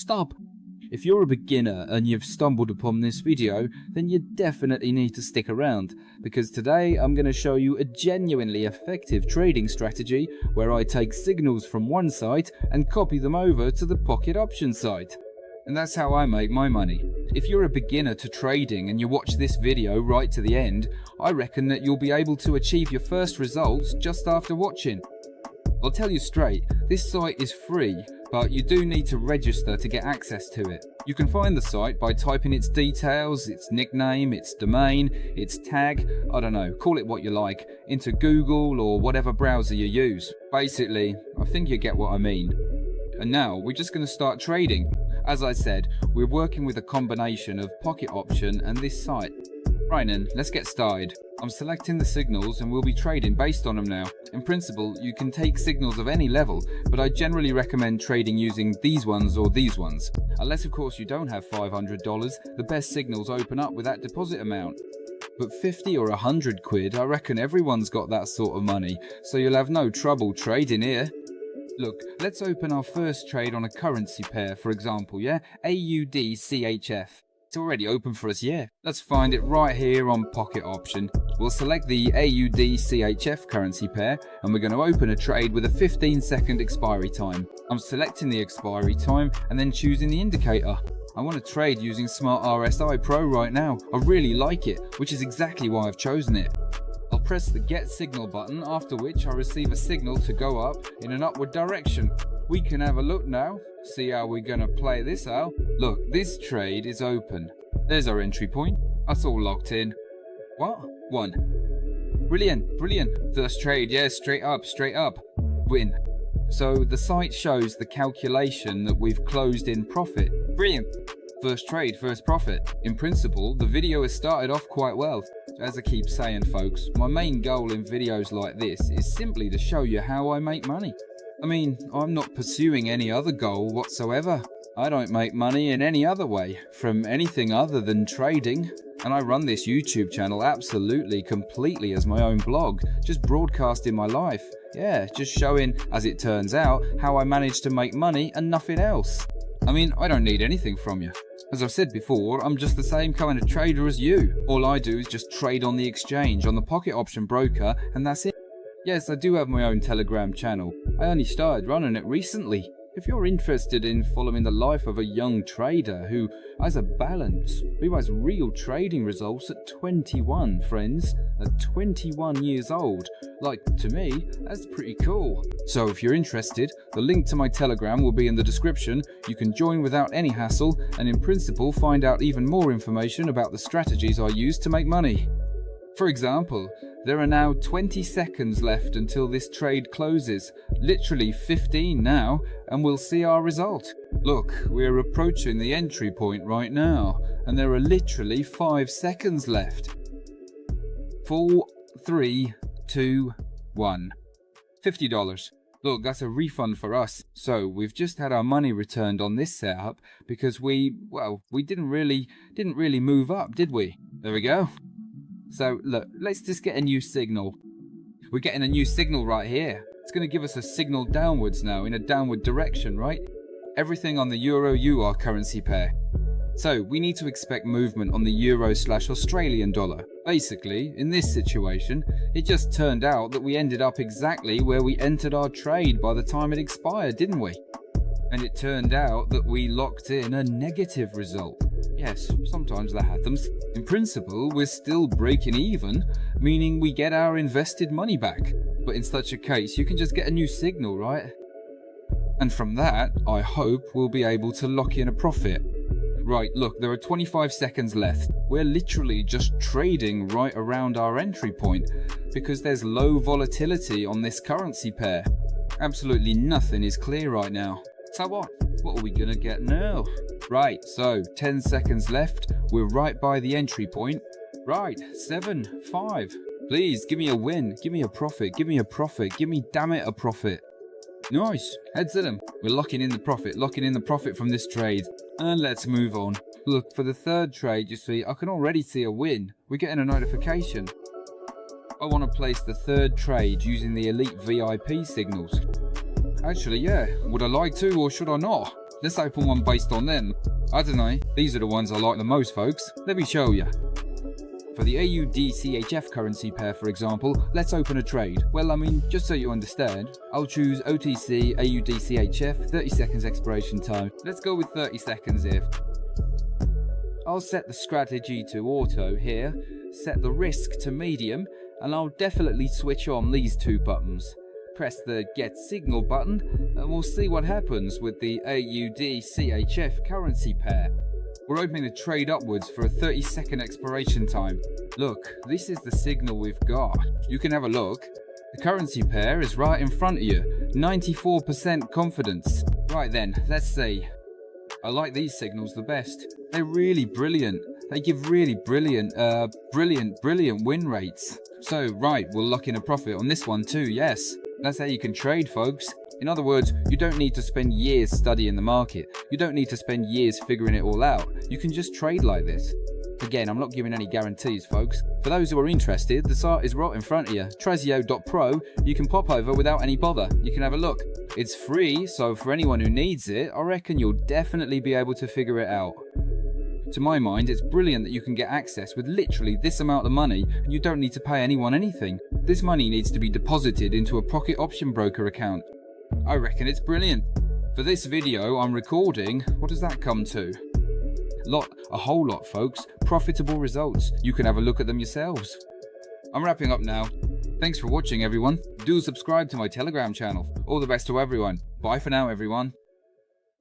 stop. If you're a beginner and you've stumbled upon this video, then you definitely need to stick around, because today I'm going to show you a genuinely effective trading strategy where I take signals from one site and copy them over to the Pocket Options site. And that's how I make my money. If you're a beginner to trading and you watch this video right to the end, I reckon that you'll be able to achieve your first results just after watching. I'll tell you straight, this site is free, but you do need to register to get access to it. You can find the site by typing its details, its nickname, its domain, its tag, I don't know, call it what you like, into Google or whatever browser you use. Basically, I think you get what I mean. And now, we're just going to start trading. As I said, we're working with a combination of Pocket Option and this site. Right then, let's get started. I'm selecting the signals and we'll be trading based on them now. In principle, you can take signals of any level, but I generally recommend trading using these ones or these ones. Unless of course you don't have $500, the best signals open up with that deposit amount. But 50 or 100 quid, I reckon everyone's got that sort of money, so you'll have no trouble trading here. Look, let's open our first trade on a currency pair, for example, yeah? AUD CHF. It's already open for us, yeah. Let's find it right here on Pocket Option. We'll select the AUD CHF currency pair and we're going to open a trade with a 15-second expiry time. I'm selecting the expiry time and then choosing the indicator. I want to trade using Smart RSI Pro right now. I really like it, which is exactly why I've chosen it. I'll press the Get Signal button, after which I receive a signal to go up in an upward direction. We can have a look now, see how we're going to play this out. Look, this trade is open. There's our entry point. That's all locked in. What? 1. Brilliant, brilliant. First trade, yeah, straight up. Win. So the site shows the calculation that we've closed in profit. Brilliant. First trade, first profit. In principle, the video has started off quite well. As I keep saying, folks, my main goal in videos like this is simply to show you how I make money. I mean, I'm not pursuing any other goal whatsoever. I don't make money in any other way, from anything other than trading. And I run this YouTube channel absolutely, completely as my own blog, just broadcasting my life. Yeah, just showing, as it turns out, how I manage to make money and nothing else. I mean, I don't need anything from you. As I've said before, I'm just the same kind of trader as you. All I do is just trade on the exchange, on the Pocket Option broker, and that's it. Yes, I do have my own Telegram channel. I only started running it recently. If you're interested in following the life of a young trader who has a balance, who has real trading results at 21, friends, at 21 years old, like, to me, that's pretty cool. So if you're interested, the link to my Telegram will be in the description. You can join without any hassle and in principle find out even more information about the strategies I use to make money. For example, there are now 20 seconds left until this trade closes, literally 15 now, and we'll see our result. Look, we're approaching the entry point right now, and there are literally 5 seconds left. 4, 3, 2, 1. $50. Look, that's a refund for us. So we've just had our money returned on this setup because we didn't really move up, did we? There we go. So look, let's just get a new signal. We're getting a new signal right here. It's going to give us a signal downwards now, in a downward direction, right? Everything on the Euro-UR currency pair. So we need to expect movement on the Euro/Australian dollar. Basically, in this situation, it just turned out that we ended up exactly where we entered our trade by the time it expired, didn't we? And it turned out that we locked in a negative result. Yes, sometimes that happens. In principle, we're still breaking even, meaning we get our invested money back. But in such a case, you can just get a new signal, right? And from that, I hope we'll be able to lock in a profit. Right, look, there are 25 seconds left. We're literally just trading right around our entry point because there's low volatility on this currency pair. Absolutely nothing is clear right now. So what? What are we gonna get now? Right, so 10 seconds left. We're right by the entry point. Right, 7, 5. Please, give me a win. Give me a profit. Give me a profit. Give me, damn it, a profit. Nice. Heads at them. We're locking in the profit from this trade. And let's move on. Look, for the third trade, you see, I can already see a win. We're getting a notification. I want to place the third trade using the Elite VIP signals. Actually, yeah. Would I like to or should I not? Let's open one based on them. I don't know, these are the ones I like the most, folks. Let me show you. For the AUD-CHF currency pair, for example, let's open a trade. Well, I mean, just so you understand, I'll choose OTC AUD-CHF, 30 seconds expiration time. Let's go with 30 seconds here. I'll set the strategy to auto here, set the risk to medium, and I'll definitely switch on these two buttons. Press the Get Signal button, and we'll see what happens with the AUD-CHF currency pair. We're opening the trade upwards for a 30-second expiration time. Look, this is the signal we've got. You can have a look. The currency pair is right in front of you. 94% confidence. Right then, let's see. I like these signals the best. They're really brilliant. They give really brilliant win rates. So, right, we'll lock in a profit on this one too, yes. That's how you can trade, folks. In other words, you don't need to spend years studying the market. You don't need to spend years figuring it all out. You can just trade like this. Again, I'm not giving any guarantees, folks. For those who are interested, the site is right in front of you. Trezio.pro. You can pop over without any bother. You can have a look. It's free, so for anyone who needs it, I reckon you'll definitely be able to figure it out. To my mind, it's brilliant that you can get access with literally this amount of money and you don't need to pay anyone anything. This money needs to be deposited into a Pocket Option Broker account. I reckon it's brilliant. For this video I'm recording, what does that come to? A whole lot, folks. Profitable results. You can have a look at them yourselves. I'm wrapping up now. Thanks for watching, everyone. Do subscribe to my Telegram channel. All the best to everyone. Bye for now, everyone.